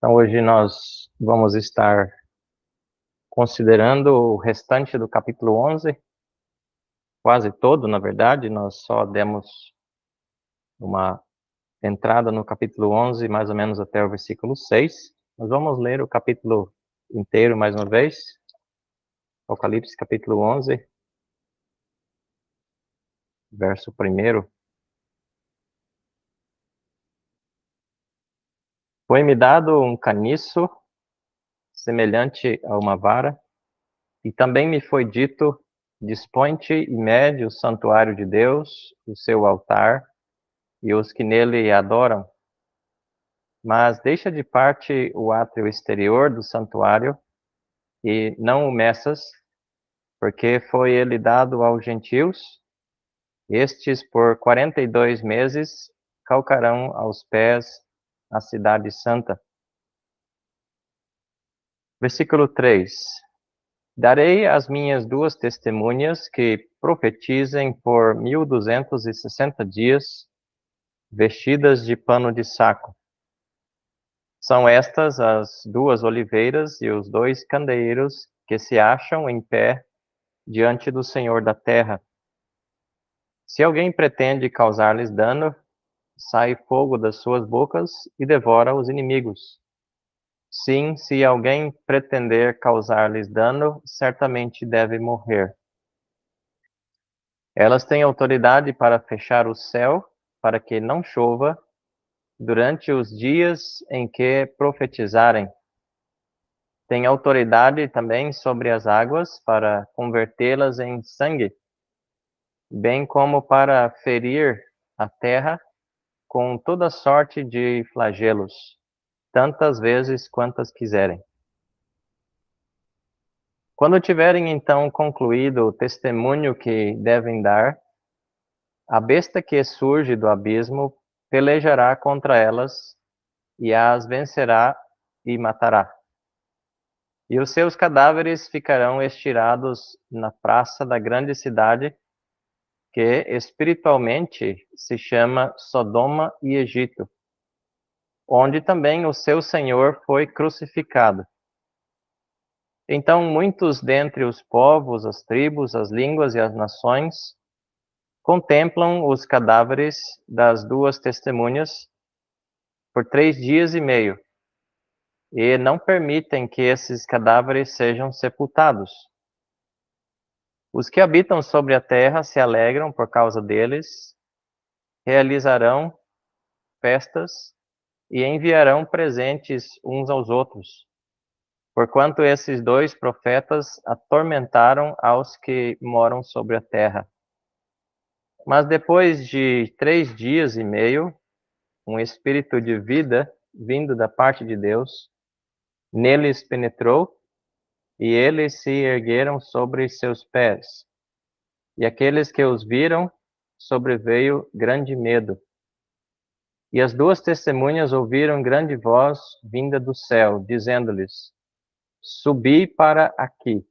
Então, hoje nós vamos estar considerando o restante do capítulo 11, quase todo, na verdade. Nós só demos uma entrada no capítulo 11, mais ou menos até o versículo 6. Nós vamos ler o capítulo inteiro mais uma vez. Apocalipse, capítulo 11, verso 1. Foi-me dado um caniço semelhante a uma vara, e também me foi dito: dispõe-te e mede o santuário de Deus, o seu altar, e os que nele adoram. Mas deixa de parte o átrio exterior do santuário, e não o meças, porque foi ele dado aos gentios. Estes, por 42 meses, calcarão aos pés a cidade santa. Versículo 3. Darei as minhas duas testemunhas que profetizem por 1260 dias, vestidas de pano de saco. São estas as duas oliveiras e os dois candeeiros que se acham em pé diante do Senhor da terra. Se alguém pretende causar-lhes dano, sai fogo das suas bocas e devora os inimigos. Sim, se alguém pretender causar-lhes dano, certamente deve morrer. Elas têm autoridade para fechar o céu, para que não chova, durante os dias em que profetizarem. Tem autoridade também sobre as águas para convertê-las em sangue, bem como para ferir a terra com toda sorte de flagelos, tantas vezes quantas quiserem. Quando tiverem então concluído o testemunho que devem dar, a besta que surge do abismo pelejará contra elas e as vencerá e matará. E os seus cadáveres ficarão estirados na praça da grande cidade, que espiritualmente se chama Sodoma e Egito, onde também o seu Senhor foi crucificado. Então muitos dentre os povos, as tribos, as línguas e as nações contemplam os cadáveres das duas testemunhas por 3 dias e meio, e não permitem que esses cadáveres sejam sepultados. Os que habitam sobre a terra se alegram por causa deles, realizarão festas e enviarão presentes uns aos outros, porquanto esses dois profetas atormentaram aos que moram sobre a terra. Mas depois de 3 dias e meio, um espírito de vida, vindo da parte de Deus, neles penetrou, e eles se ergueram sobre seus pés. E aqueles que os viram, sobreveio grande medo. E as duas testemunhas ouviram grande voz vinda do céu, dizendo-lhes: subi para aqui.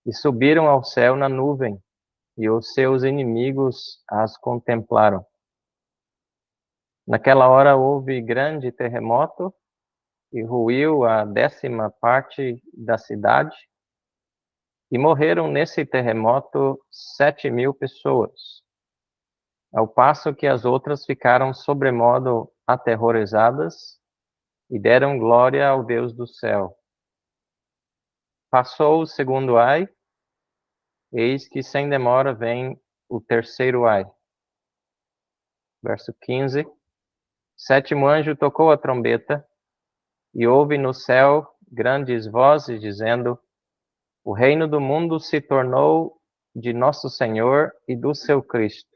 E subiram ao céu na nuvem, e os seus inimigos as contemplaram. Naquela hora houve grande terremoto, e ruiu a 10ª parte da cidade, e morreram nesse terremoto 7.000 pessoas, ao passo que as outras ficaram sobremodo aterrorizadas e deram glória ao Deus do céu. Passou o segundo ai, eis que sem demora vem o terceiro ai. Verso 15. Sétimo anjo tocou a trombeta, e houve no céu grandes vozes dizendo: o reino do mundo se tornou de nosso Senhor e do seu Cristo,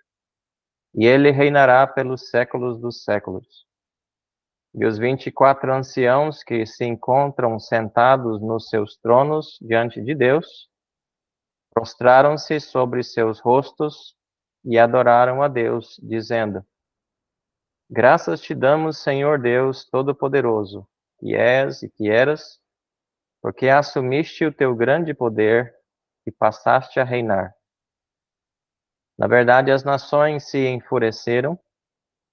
e ele reinará pelos séculos dos séculos. E os 24 anciãos que se encontram sentados nos seus tronos diante de Deus, prostraram-se sobre seus rostos e adoraram a Deus, dizendo: graças te damos, Senhor Deus Todo-Poderoso, que és e que eras, porque assumiste o teu grande poder e passaste a reinar. Na verdade, as nações se enfureceram,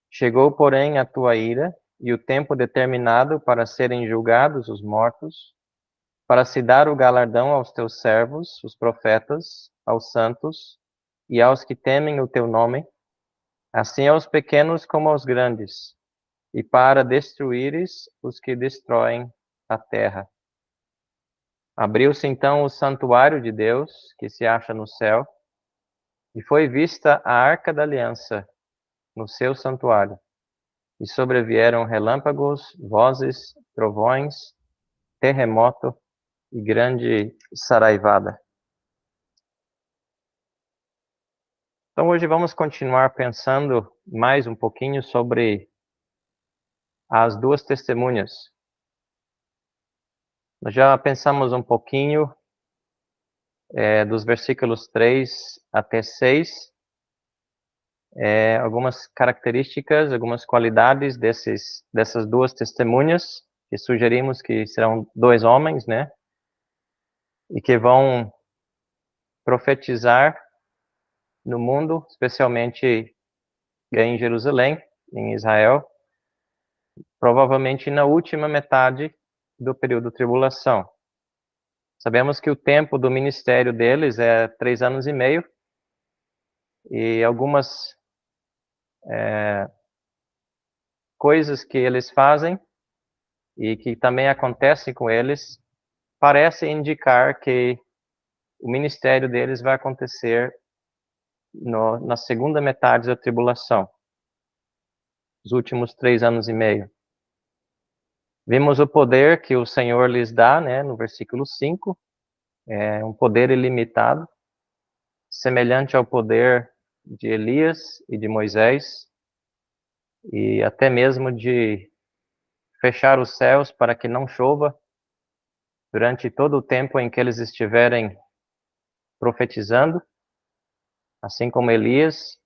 chegou, porém, a tua ira, e o tempo determinado para serem julgados os mortos, para se dar o galardão aos teus servos, os profetas, aos santos e aos que temem o teu nome, assim aos pequenos como aos grandes, e para destruíres os que destroem a terra. Abriu-se então o santuário de Deus, que se acha no céu, e foi vista a arca da aliança no seu santuário. E sobrevieram relâmpagos, vozes, trovões, terremoto e grande saraivada. Então hoje vamos continuar pensando mais um pouquinho sobre as duas testemunhas. Nós já pensamos um pouquinho dos versículos 3 até 6, algumas características, algumas qualidades dessas duas testemunhas, que sugerimos que serão dois homens, né? E que vão profetizar no mundo, especialmente em Jerusalém, em Israel, provavelmente na última metade do período de tribulação. Sabemos que o tempo do ministério deles é 3 anos e meio, e algumas coisas que eles fazem e que também acontecem com eles parecem indicar que o ministério deles vai acontecer na segunda metade da tribulação, os últimos 3 anos e meio. Vimos o poder que o Senhor lhes dá, né, no versículo 5, um poder ilimitado, semelhante ao poder de Elias e de Moisés, e até mesmo de fechar os céus para que não chova durante todo o tempo em que eles estiverem profetizando, assim como Elias,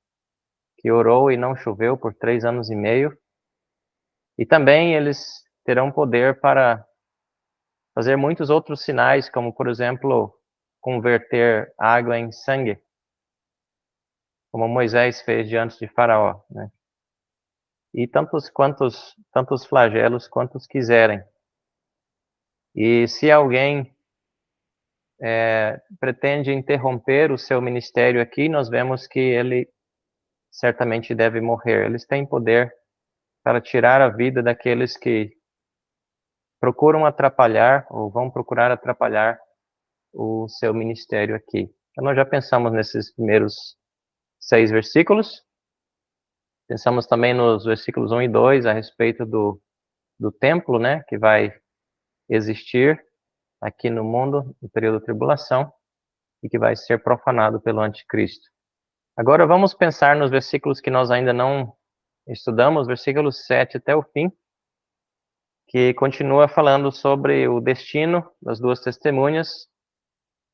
que orou e não choveu por 3 anos e meio. E também eles terão poder para fazer muitos outros sinais, como, por exemplo, converter água em sangue, como Moisés fez diante de Faraó, né? E tantos flagelos quantos quiserem. E se alguém pretende interromper o seu ministério aqui, nós vemos que ele certamente deve morrer. Eles têm poder para tirar a vida daqueles que procuram atrapalhar ou vão procurar atrapalhar o seu ministério aqui. Então, nós já pensamos nesses primeiros 6 versículos. Pensamos também nos versículos 1 e 2 a respeito do templo, né, que vai existir aqui no mundo no período da tribulação e que vai ser profanado pelo anticristo. Agora vamos pensar nos versículos que nós ainda não estudamos, versículos 7 até o fim, que continua falando sobre o destino das duas testemunhas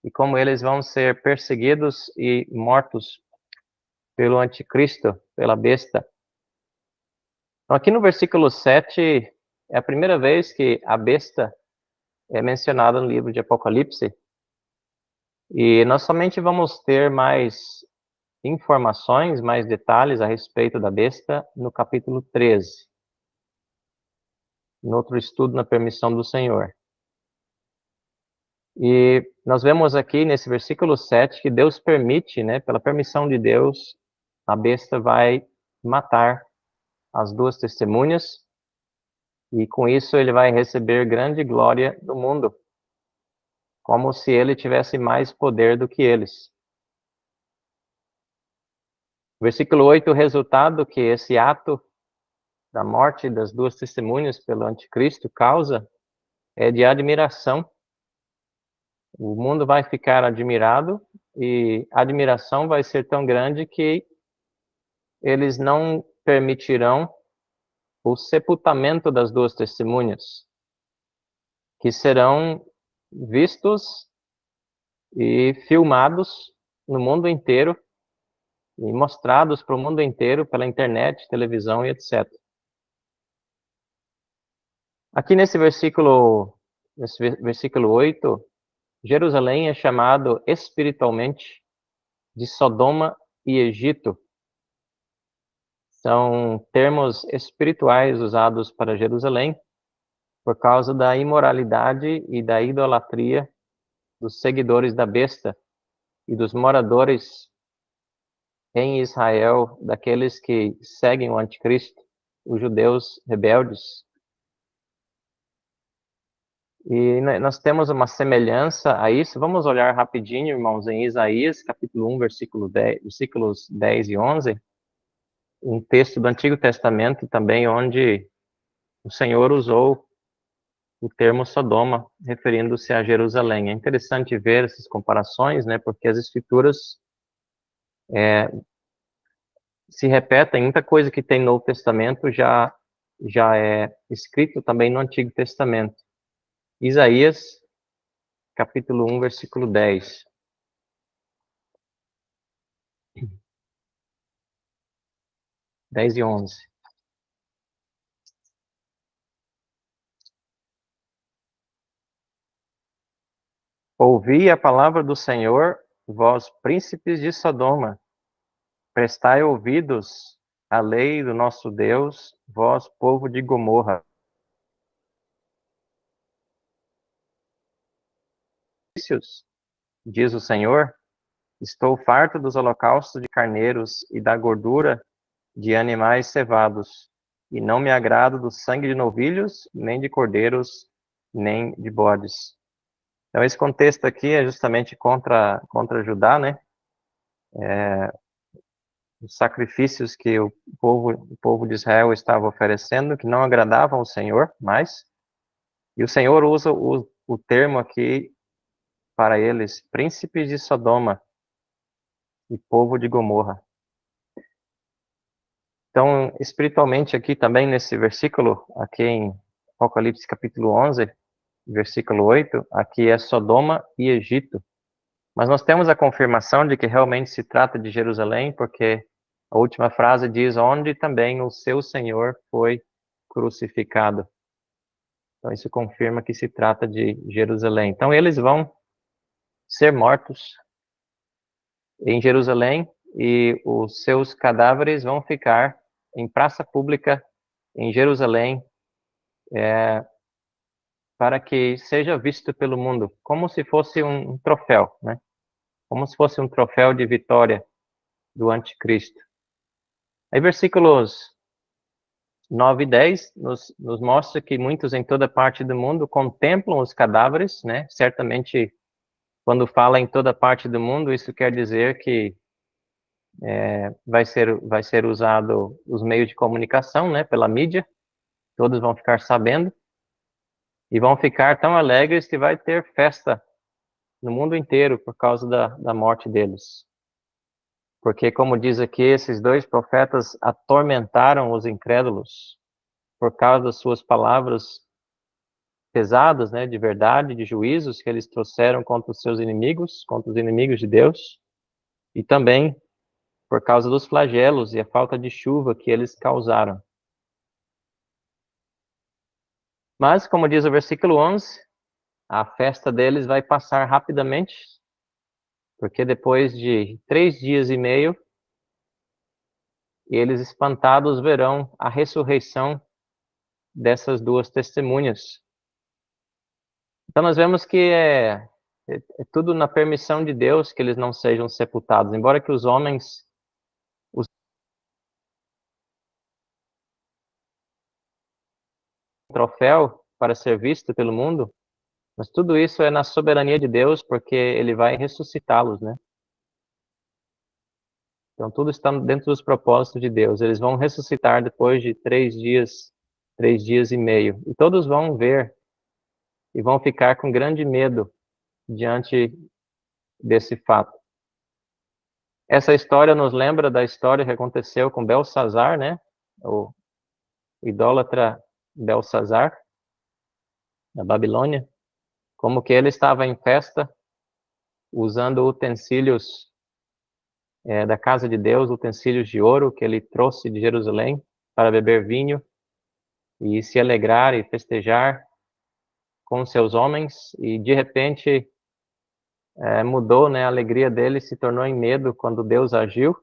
e como eles vão ser perseguidos e mortos pelo anticristo, pela besta. Então, aqui no versículo 7, é a primeira vez que a besta é mencionada no livro de Apocalipse, e nós somente vamos ter mais informações, mais detalhes a respeito da besta no capítulo 13, no outro estudo na permissão do Senhor. E nós vemos aqui nesse versículo 7 que Deus permite, né, pela permissão de Deus, a besta vai matar as duas testemunhas, e com isso ele vai receber grande glória do mundo, como se ele tivesse mais poder do que eles. Versículo 8, o resultado que esse ato da morte das duas testemunhas pelo anticristo causa é de admiração. O mundo vai ficar admirado e a admiração vai ser tão grande que eles não permitirão o sepultamento das duas testemunhas, que serão vistos e filmados no mundo inteiro e mostrados para o mundo inteiro pela internet, televisão e etc. Aqui nesse versículo 8, Jerusalém é chamado espiritualmente de Sodoma e Egito, são termos espirituais usados para Jerusalém por causa da imoralidade e da idolatria dos seguidores da besta e dos moradores em Israel, daqueles que seguem o anticristo, os judeus rebeldes. E nós temos uma semelhança a isso. Vamos olhar rapidinho, irmãos, em Isaías, capítulo 1, versículos 10 e 11, um texto do Antigo Testamento também, onde o Senhor usou o termo Sodoma, referindo-se a Jerusalém. É interessante ver essas comparações, né, porque as Escrituras se repetem, muita coisa que tem no Novo Testamento já é escrito também no Antigo Testamento. Isaías, capítulo 1, versículo 10. 10 e 11. Ouvi a palavra do Senhor, vós príncipes de Sodoma, prestai ouvidos à lei do nosso Deus, vós povo de Gomorra. Diz o Senhor, estou farto dos holocaustos de carneiros e da gordura de animais cevados, e não me agrado do sangue de novilhos, nem de cordeiros, nem de bodes. Então, esse contexto aqui é justamente contra Judá, né? Os sacrifícios que o povo de Israel estava oferecendo, que não agradavam ao Senhor mais. E o Senhor usa o termo aqui para eles, príncipes de Sodoma e povo de Gomorra. Então, espiritualmente aqui também nesse versículo, aqui em Apocalipse capítulo 11, versículo 8, aqui é Sodoma e Egito. Mas nós temos a confirmação de que realmente se trata de Jerusalém, porque a última frase diz, onde também o seu Senhor foi crucificado. Então isso confirma que se trata de Jerusalém. Então eles vão ser mortos em Jerusalém e os seus cadáveres vão ficar em praça pública em Jerusalém, para que seja visto pelo mundo, como se fosse um troféu, né? Como se fosse um troféu de vitória do anticristo. Aí versículos 9 e 10 nos mostra que muitos em toda parte do mundo contemplam os cadáveres, né? Certamente, quando fala em toda parte do mundo, isso quer dizer que vai ser usado os meios de comunicação, né? Pela mídia, todos vão ficar sabendo e vão ficar tão alegres que vai ter festa no mundo inteiro por causa da morte deles. Porque, como diz aqui, esses dois profetas atormentaram os incrédulos por causa das suas palavras pesadas, né, de verdade, de juízos que eles trouxeram contra os seus inimigos, contra os inimigos de Deus, e também por causa dos flagelos e a falta de chuva que eles causaram. Mas, como diz o versículo 11, a festa deles vai passar rapidamente, porque depois de 3 dias e meio, eles espantados verão a ressurreição dessas duas testemunhas. Então nós vemos que é tudo na permissão de Deus que eles não sejam sepultados, embora que os homens troféu para ser visto pelo mundo, mas tudo isso é na soberania de Deus, porque Ele vai ressuscitá-los, né? Então tudo está dentro dos propósitos de Deus. Eles vão ressuscitar depois de 3 dias e meio. E todos vão ver e vão ficar com grande medo diante desse fato. Essa história nos lembra da história que aconteceu com Belsazar, né? O idólatra Belsazar, da Babilônia. Como que ele estava em festa, usando utensílios da casa de Deus, utensílios de ouro que ele trouxe de Jerusalém para beber vinho e se alegrar e festejar com seus homens, e de repente mudou, né, a alegria dele se tornou em medo quando Deus agiu,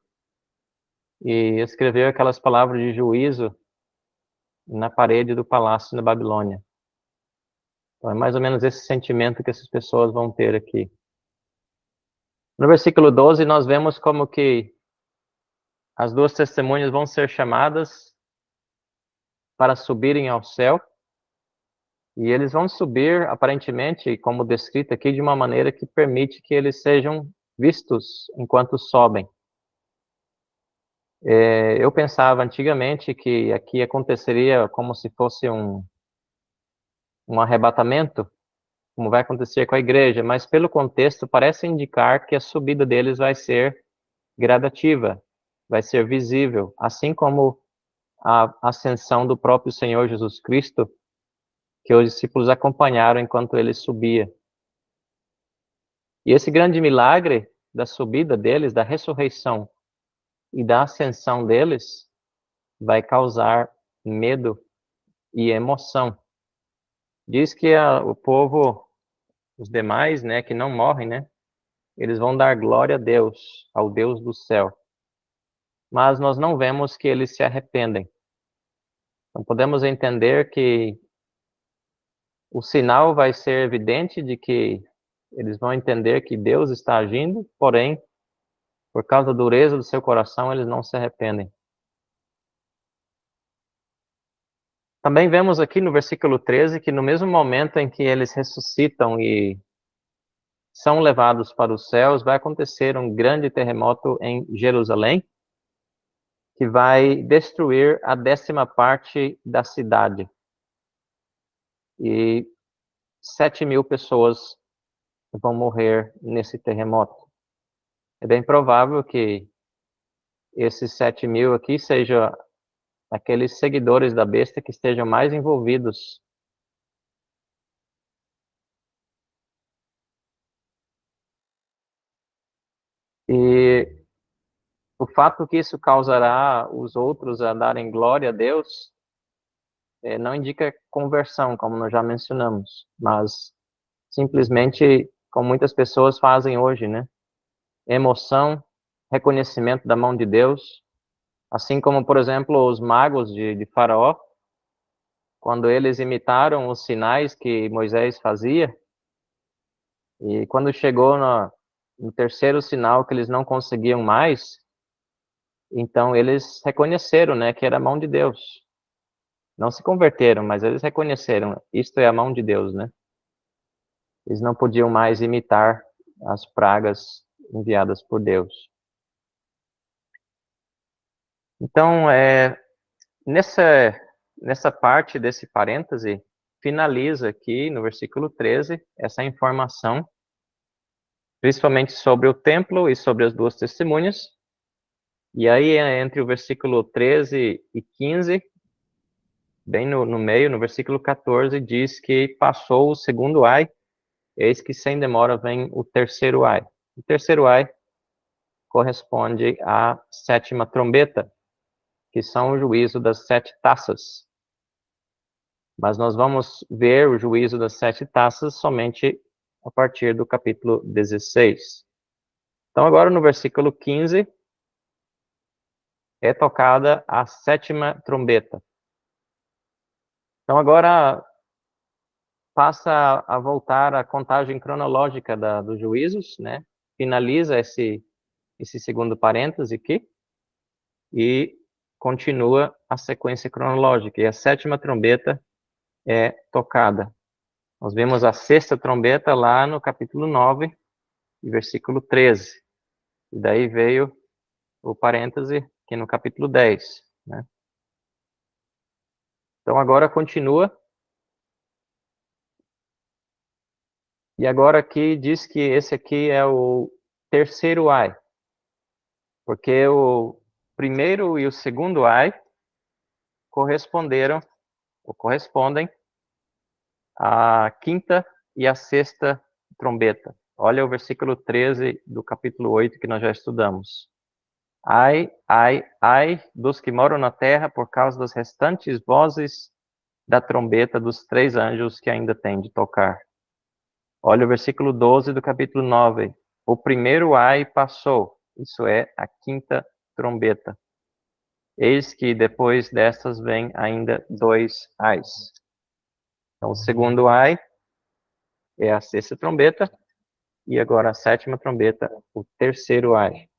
e escreveu aquelas palavras de juízo na parede do palácio na Babilônia. Então é mais ou menos esse sentimento que essas pessoas vão ter aqui. No versículo 12, nós vemos como que as duas testemunhas vão ser chamadas para subirem ao céu, e eles vão subir, aparentemente, como descrito aqui, de uma maneira que permite que eles sejam vistos enquanto sobem. Eu pensava antigamente que aqui aconteceria como se fosse um arrebatamento, como vai acontecer com a igreja, mas pelo contexto parece indicar que a subida deles vai ser gradativa, vai ser visível, assim como a ascensão do próprio Senhor Jesus Cristo, que os discípulos acompanharam enquanto ele subia. E esse grande milagre da subida deles, da ressurreição e da ascensão deles, vai causar medo e emoção. Diz que o povo, os demais, né, que não morrem, né, eles vão dar glória a Deus, ao Deus do céu. Mas nós não vemos que eles se arrependem. Então podemos entender que o sinal vai ser evidente de que eles vão entender que Deus está agindo, porém, por causa da dureza do seu coração, eles não se arrependem. Também vemos aqui no versículo 13 que no mesmo momento em que eles ressuscitam e são levados para os céus, vai acontecer um grande terremoto em Jerusalém, que vai destruir a 10ª parte da cidade. E 7.000 pessoas vão morrer nesse terremoto. É bem provável que esses 7.000 aqui sejam aqueles seguidores da besta que estejam mais envolvidos. E o fato que isso causará os outros a darem glória a Deus não indica conversão, como nós já mencionamos, mas simplesmente, como muitas pessoas fazem hoje, né? Emoção, reconhecimento da mão de Deus, assim como, por exemplo, os magos de Faraó, quando eles imitaram os sinais que Moisés fazia, e quando chegou no terceiro sinal que eles não conseguiam mais, então eles reconheceram, né, que era a mão de Deus. Não se converteram, mas eles reconheceram, isto é a mão de Deus, né? Eles não podiam mais imitar as pragas enviadas por Deus. Então, nessa parte desse parêntese, finaliza aqui no versículo 13 essa informação, principalmente sobre o templo e sobre as duas testemunhas. E aí, entre o versículo 13 e 15, bem no meio, no versículo 14, diz que passou o segundo ai, eis que sem demora vem o terceiro ai. O terceiro ai corresponde à 7ª trombeta, que são o juízo das 7 taças. Mas nós vamos ver o juízo das 7 taças somente a partir do capítulo 16. Então, agora no versículo 15, é tocada a 7ª trombeta. Então, agora passa a voltar a contagem cronológica dos juízos, né? Finaliza esse segundo parêntese aqui e continua a sequência cronológica. E a 7ª trombeta é tocada. Nós vemos a 6ª trombeta lá no capítulo 9, versículo 13. E daí veio o parêntese aqui no capítulo 10, né? Então agora continua. E agora aqui diz que esse aqui é o terceiro ai. Porque o primeiro e o segundo ai correspondem à 5ª e à 6ª trombeta. Olha o versículo 13 do capítulo 8 que nós já estudamos. Ai, ai, ai dos que moram na terra por causa das restantes vozes da trombeta dos 3 anjos que ainda têm de tocar. Olha o versículo 12 do capítulo 9. O primeiro ai passou, isso é a 5ª trombeta. Eis que depois destas vem ainda 2 ais. Então, o segundo ai é a sexta trombeta, e agora a sétima trombeta, o terceiro ai.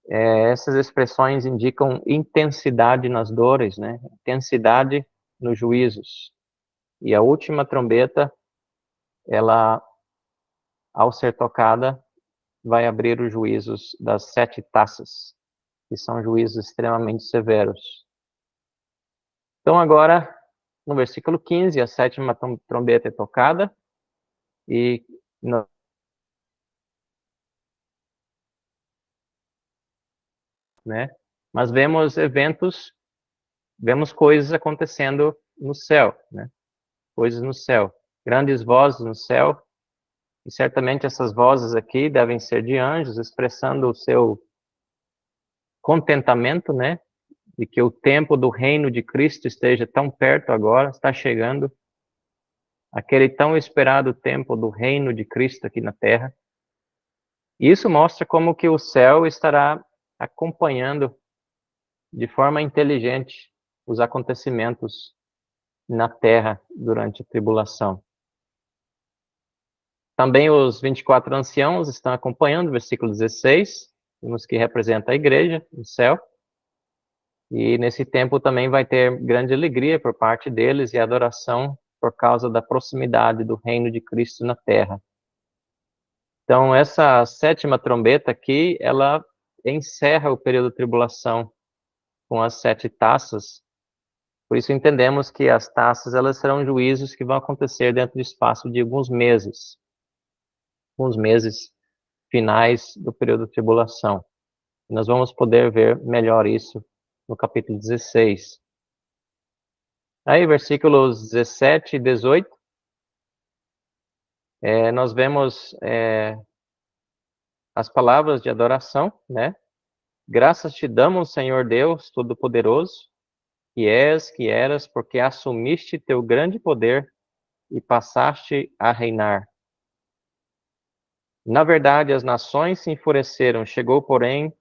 Essas expressões indicam intensidade nas dores, né? Intensidade nos juízos. E a última trombeta, ela, ao ser tocada, vai abrir os juízos das 7 taças, que são juízos extremamente severos. Então agora, no versículo 15, a sétima trombeta é tocada, e né? Mas vemos coisas acontecendo no céu, né? Coisas no céu, grandes vozes no céu, e certamente essas vozes aqui devem ser de anjos expressando o seu contentamento, né? De que o tempo do reino de Cristo esteja tão perto agora, está chegando, aquele tão esperado tempo do reino de Cristo aqui na terra. E isso mostra como que o céu estará acompanhando de forma inteligente os acontecimentos na terra durante a tribulação. Também os 24 anciãos estão acompanhando, versículo 16, vimos que representa a igreja no céu. E nesse tempo também vai ter grande alegria por parte deles e adoração por causa da proximidade do reino de Cristo na terra. Então, essa sétima trombeta aqui, ela encerra o período de tribulação com as 7 taças. Por isso entendemos que as taças, elas serão juízos que vão acontecer dentro do espaço de alguns meses finais do período de tribulação. Nós vamos poder ver melhor isso no capítulo 16. Aí, versículos 17 e 18, nós vemos as palavras de adoração, né? Graças te damos, Senhor Deus Todo-Poderoso, que eras, porque assumiste teu grande poder e passaste a reinar. Na verdade, as nações se enfureceram, chegou, porém,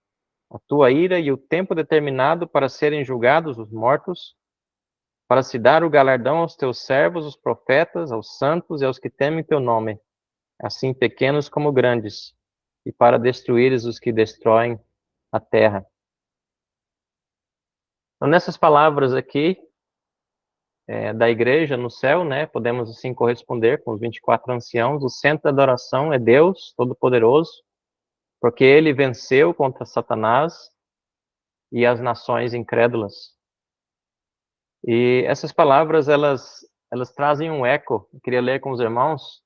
a tua ira e o tempo determinado para serem julgados os mortos, para se dar o galardão aos teus servos, os profetas, aos santos e aos que temem teu nome, assim pequenos como grandes, e para destruíres os que destroem a terra. Então, nessas palavras aqui, da igreja no céu, né, podemos assim corresponder com os 24 anciãos. O centro da adoração é Deus Todo-Poderoso, porque ele venceu contra Satanás e as nações incrédulas. E essas palavras, elas trazem um eco. Eu queria ler com os irmãos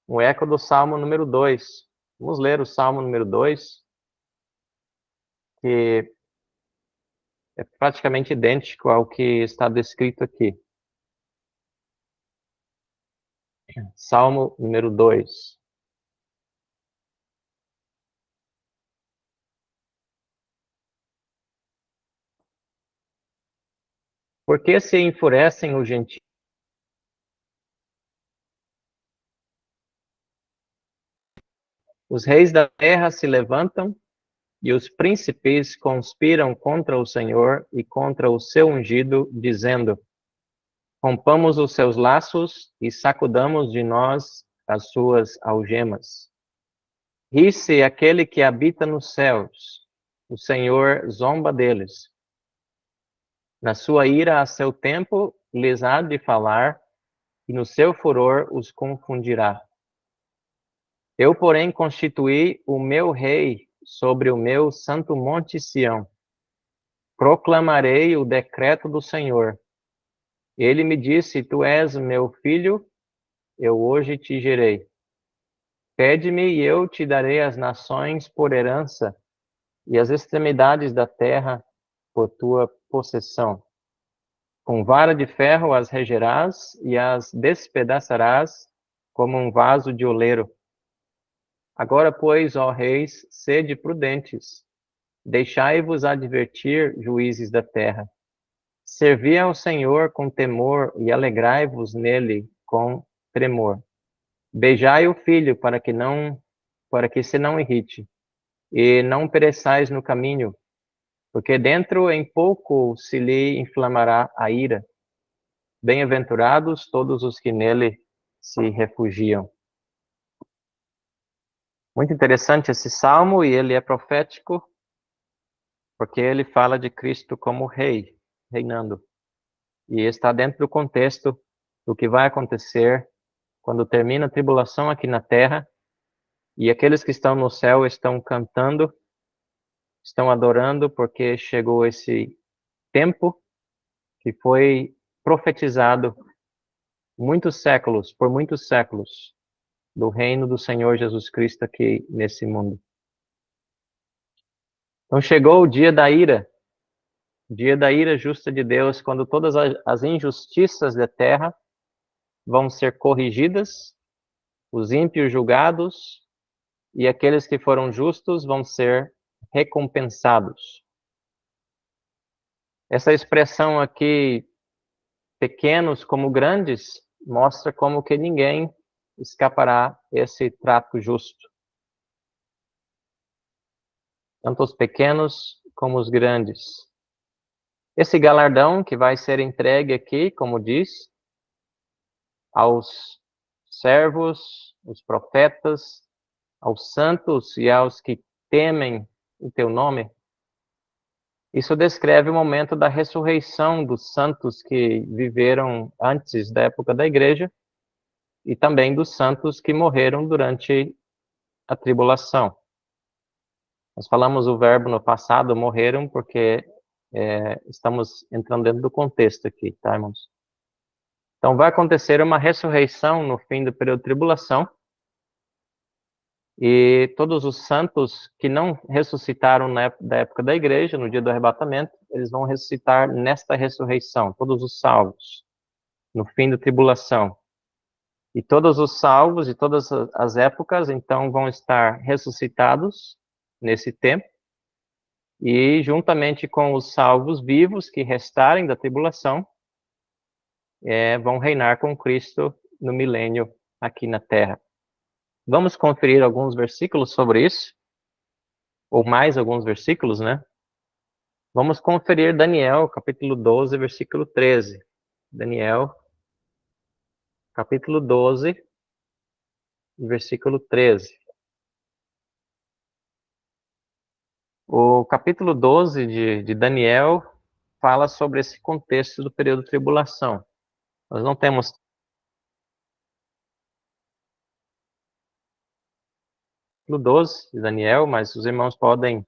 um eco do Salmo número 2. Vamos ler o Salmo número 2, que é praticamente idêntico ao que está descrito aqui. Salmo número 2. Por que se enfurecem os gentios? Os reis da terra se levantam e os príncipes conspiram contra o Senhor e contra o seu ungido, dizendo: rompamos os seus laços e sacudamos de nós as suas algemas. Ri-se aquele que habita nos céus, o Senhor zomba deles. Na sua ira a seu tempo lhes há de falar, e no seu furor os confundirá. Eu, porém, constituí o meu rei sobre o meu santo monte Sião. Proclamarei o decreto do Senhor. Ele me disse: tu és meu filho, eu hoje te gerei. Pede-me e eu te darei as nações por herança e as extremidades da terra por tua possessão. Com vara de ferro as regerás e as despedaçarás como um vaso de oleiro. Agora, pois, ó reis, sede prudentes, deixai-vos advertir, juízes da terra. Servi ao Senhor com temor e alegrai-vos nele com tremor. Beijai o filho para que se não irrite, e não pereçais no caminho, porque dentro em pouco se lhe inflamará a ira. Bem-aventurados todos os que nele se refugiam. Muito interessante esse salmo, e ele é profético, porque ele fala de Cristo como rei, reinando. E está dentro do contexto do que vai acontecer quando termina a tribulação aqui na terra, e aqueles que estão no céu estão cantando, estão adorando, porque chegou esse tempo que foi profetizado por muitos séculos, do reino do Senhor Jesus Cristo aqui nesse mundo. Então chegou o dia da ira justa de Deus, quando todas as injustiças da terra vão ser corrigidas, os ímpios julgados, e aqueles que foram justos vão ser recompensados. Essa expressão aqui, pequenos como grandes, mostra como que ninguém escapará esse trato justo. Tanto os pequenos como os grandes. Esse galardão que vai ser entregue aqui, como diz, aos servos, os profetas, aos santos e aos que temem o teu nome. Isso descreve o momento da ressurreição dos santos que viveram antes da época da igreja e também dos santos que morreram durante a tribulação. Nós falamos o verbo no passado, morreram, porque estamos entrando dentro do contexto aqui, tá, irmãos? Então vai acontecer uma ressurreição no fim do período de tribulação, e todos os santos que não ressuscitaram da época da igreja, no dia do arrebatamento, eles vão ressuscitar nesta ressurreição, todos os salvos, no fim da tribulação. E todos os salvos e todas as épocas, então, vão estar ressuscitados nesse tempo, e juntamente com os salvos vivos que restarem da tribulação, vão reinar com Cristo no milênio aqui na Terra. Vamos conferir alguns versículos sobre isso, ou mais alguns versículos, né? Vamos conferir Daniel, capítulo 12, versículo 13. Daniel, capítulo 12, versículo 13. O capítulo 12 de Daniel fala sobre esse contexto do período de tribulação. Nós não temos capítulo 12 de Daniel, mas os irmãos podem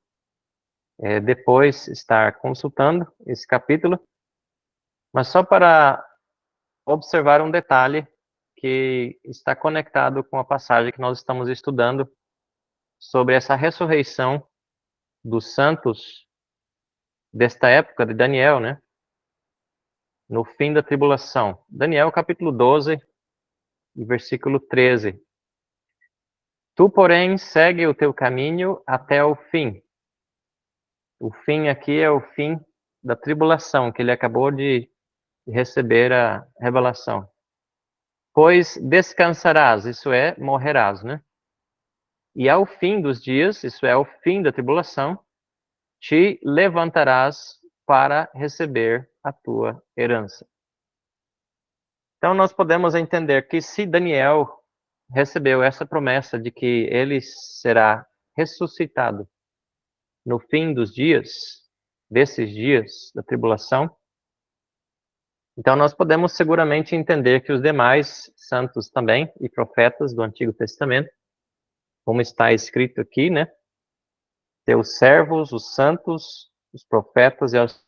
depois estar consultando esse capítulo. Mas só para observar um detalhe que está conectado com a passagem que nós estamos estudando sobre essa ressurreição dos santos desta época de Daniel, né? No fim da tribulação. Daniel, capítulo 12, versículo 13. Tu, porém, segue o teu caminho até o fim. O fim aqui é o fim da tribulação, que ele acabou de receber a revelação. Pois descansarás, isso é, morrerás, né? E ao fim dos dias, isso é, ao fim da tribulação, te levantarás para receber a tua herança. Então nós podemos entender que se Daniel recebeu essa promessa de que ele será ressuscitado no fim dos dias, desses dias da tribulação, então nós podemos seguramente entender que os demais santos também e profetas do Antigo Testamento, como está escrito aqui, né? Teus servos, os santos, os profetas e as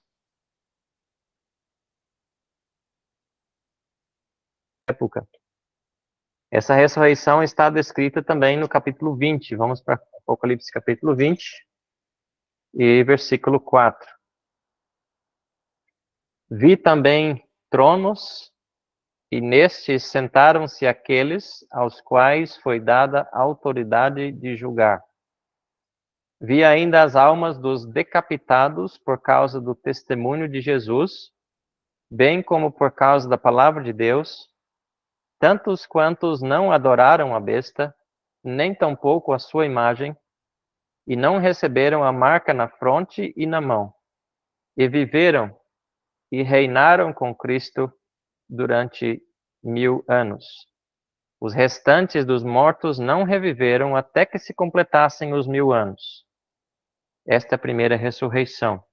época. Essa ressurreição está descrita também no capítulo 20. Vamos para Apocalipse capítulo 20 e versículo 4. Vi também tronos, e nestes sentaram-se aqueles aos quais foi dada a autoridade de julgar. Vi ainda as almas dos decapitados por causa do testemunho de Jesus, bem como por causa da palavra de Deus, tantos quantos não adoraram a besta, nem tampouco a sua imagem, e não receberam a marca na fronte e na mão, e viveram e reinaram com Cristo durante 1000 anos. Os restantes dos mortos não reviveram até que se completassem os 1000 anos. Esta é a primeira ressurreição.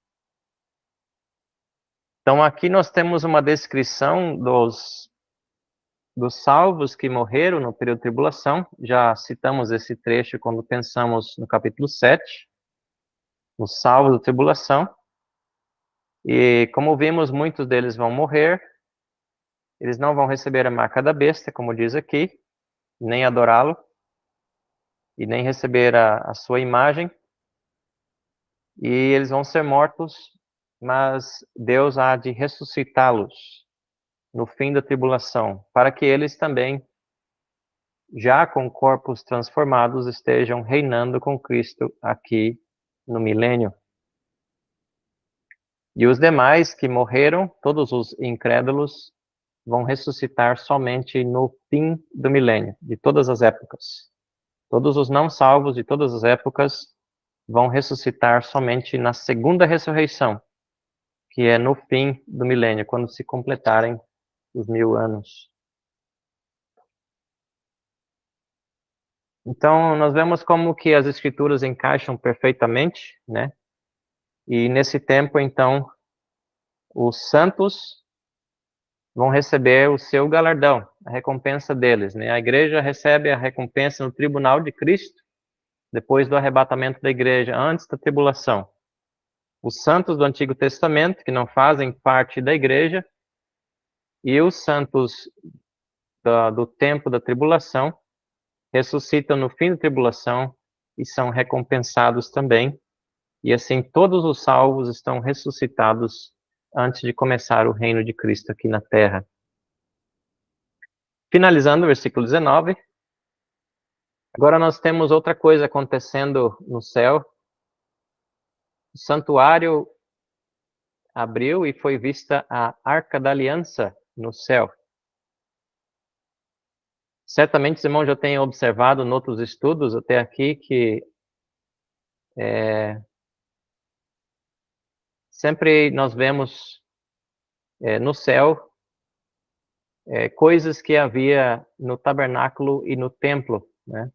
Então aqui nós temos uma descrição dos salvos que morreram no período de tribulação. Já citamos esse trecho quando pensamos no capítulo 7, os salvos da tribulação. E como vimos, muitos deles vão morrer, eles não vão receber a marca da besta, como diz aqui, nem adorá-lo, e nem receber a sua imagem, e eles vão ser mortos, mas Deus há de ressuscitá-los no fim da tribulação, para que eles também, já com corpos transformados, estejam reinando com Cristo aqui no milênio. E os demais que morreram, todos os incrédulos, vão ressuscitar somente no fim do milênio, de todas as épocas. Todos os não salvos de todas as épocas vão ressuscitar somente na segunda ressurreição, que é no fim do milênio, quando se completarem os 1000 anos. Então, nós vemos como que as escrituras encaixam perfeitamente, né? E nesse tempo, então, os santos vão receber o seu galardão, a recompensa deles, né? A igreja recebe a recompensa no tribunal de Cristo, depois do arrebatamento da igreja, antes da tribulação. Os santos do Antigo Testamento, que não fazem parte da igreja, e os santos do tempo da tribulação, ressuscitam no fim da tribulação e são recompensados também. E assim todos os salvos estão ressuscitados antes de começar o reino de Cristo aqui na terra. Finalizando o versículo 19. Agora nós temos outra coisa acontecendo no céu. O santuário abriu e foi vista a Arca da Aliança no céu. Certamente os irmãos já têm observado em outros estudos até aqui que sempre nós vemos no céu coisas que havia no tabernáculo e no templo, né?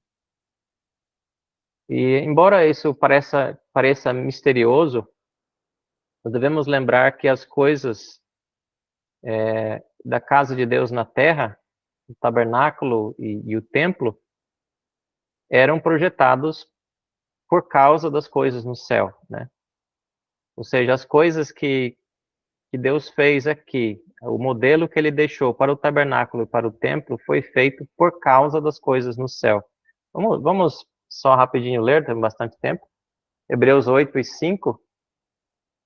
E embora isso pareça misterioso, nós devemos lembrar que as coisas da casa de Deus na terra, o tabernáculo e o templo, eram projetados por causa das coisas no céu, né? Ou seja, as coisas que Deus fez aqui, o modelo que ele deixou para o tabernáculo e para o templo foi feito por causa das coisas no céu. Vamos só rapidinho ler, tem bastante tempo. Hebreus 8 e 5,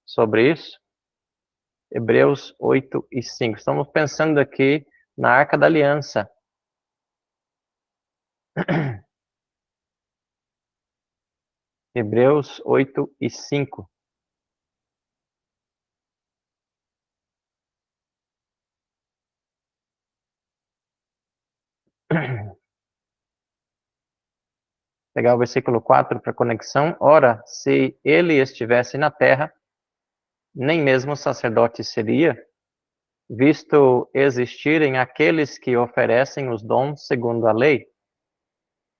sobre isso. Hebreus 8 e 5. Estamos pensando aqui na Arca da Aliança. Hebreus 8 e 5. Pegar o versículo 4 para conexão. Ora, se ele estivesse na terra, nem mesmo sacerdote seria, visto existirem aqueles que oferecem os dons segundo a lei,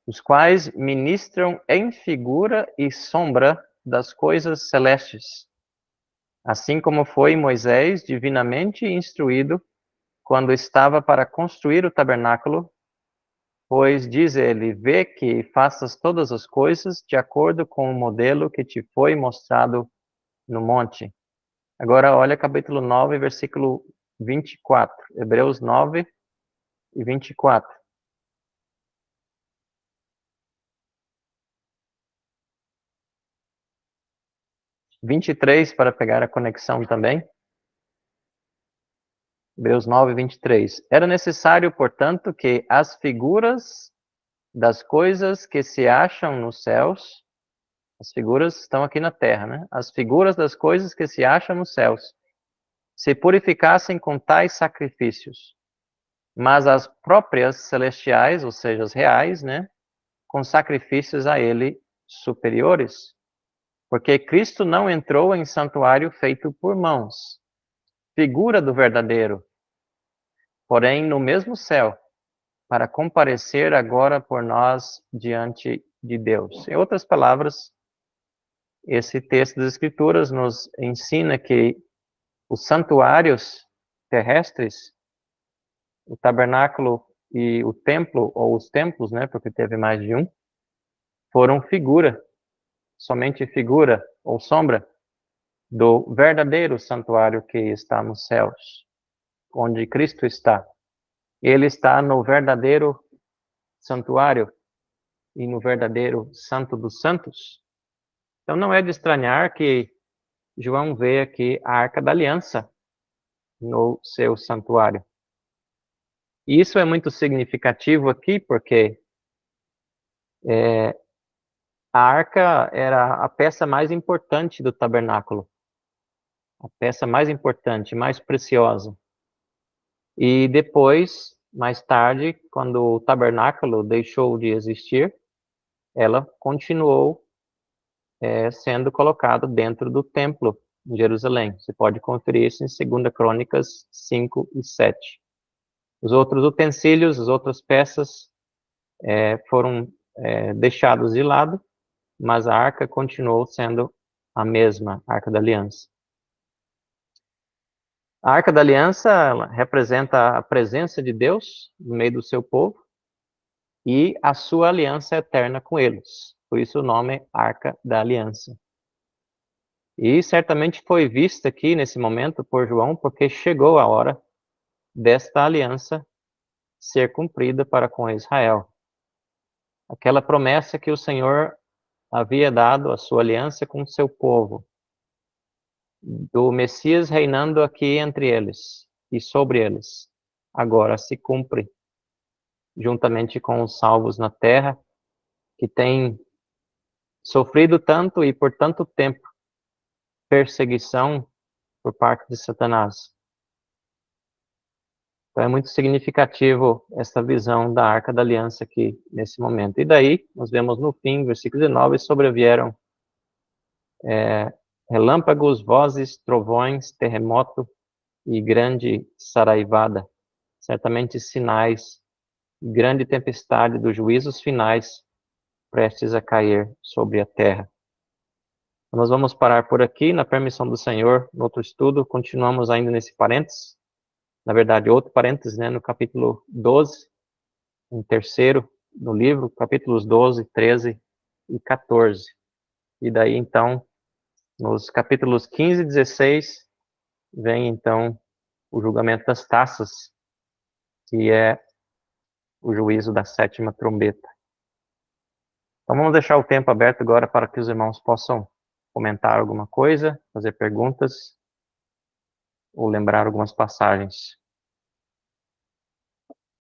os quais ministram em figura e sombra das coisas celestes, assim como foi Moisés divinamente instruído quando estava para construir o tabernáculo, pois diz ele, vê que faças todas as coisas de acordo com o modelo que te foi mostrado no monte. Agora olha capítulo 9, versículo 24, Hebreus 9 e 24. 23 para pegar a conexão também. Hebreus 9, 23. Era necessário, portanto, que as figuras das coisas que se acham nos céus, as figuras estão aqui na terra, né? As figuras das coisas que se acham nos céus, se purificassem com tais sacrifícios, mas as próprias celestiais, ou seja, as reais, né? Com sacrifícios a ele superiores, porque Cristo não entrou em santuário feito por mãos, figura do verdadeiro, porém no mesmo céu, para comparecer agora por nós diante de Deus. Em outras palavras, esse texto das Escrituras nos ensina que os santuários terrestres, o tabernáculo e o templo, ou os templos, né, porque teve mais de um, foram figura, somente figura ou sombra do verdadeiro santuário que está nos céus, onde Cristo está. Ele está no verdadeiro santuário e no verdadeiro Santo dos Santos. Então não é de estranhar que João vê aqui a Arca da Aliança no seu santuário. E isso é muito significativo aqui, porque a arca era a peça mais importante do tabernáculo, a peça mais importante, mais preciosa. E depois, mais tarde, quando o tabernáculo deixou de existir, ela continuou sendo colocada dentro do templo em Jerusalém. Você pode conferir isso em 2 Crônicas 5 e 7. Os outros utensílios, as outras peças foram deixados de lado, mas a arca continuou sendo a mesma, a Arca da Aliança. A Arca da Aliança ela representa a presença de Deus no meio do seu povo e a sua aliança eterna com eles. Por isso o nome é Arca da Aliança. E certamente foi vista aqui nesse momento por João, porque chegou a hora desta aliança ser cumprida para com Israel. Aquela promessa que o Senhor havia dado, a sua aliança com o seu povo, do Messias reinando aqui entre eles e sobre eles, agora se cumpre, juntamente com os salvos na terra, que têm sofrido tanto e por tanto tempo perseguição por parte de Satanás. Então é muito significativo essa visão da Arca da Aliança aqui, nesse momento. E daí, nós vemos no fim, versículo 19, sobrevieram relâmpagos, vozes, trovões, terremoto e grande saraivada, certamente sinais, grande tempestade dos juízos finais prestes a cair sobre a terra. Então, nós vamos parar por aqui, na permissão do Senhor, no outro estudo, continuamos ainda nesse parênteses, na verdade, outro parênteses, né, no capítulo 12, em terceiro, no livro, capítulos 12, 13 e 14. E daí, então, nos capítulos 15 e 16, vem, então, o julgamento das taças, que é o juízo da sétima trombeta. Então, vamos deixar o tempo aberto agora para que os irmãos possam comentar alguma coisa, fazer perguntas ou lembrar algumas passagens.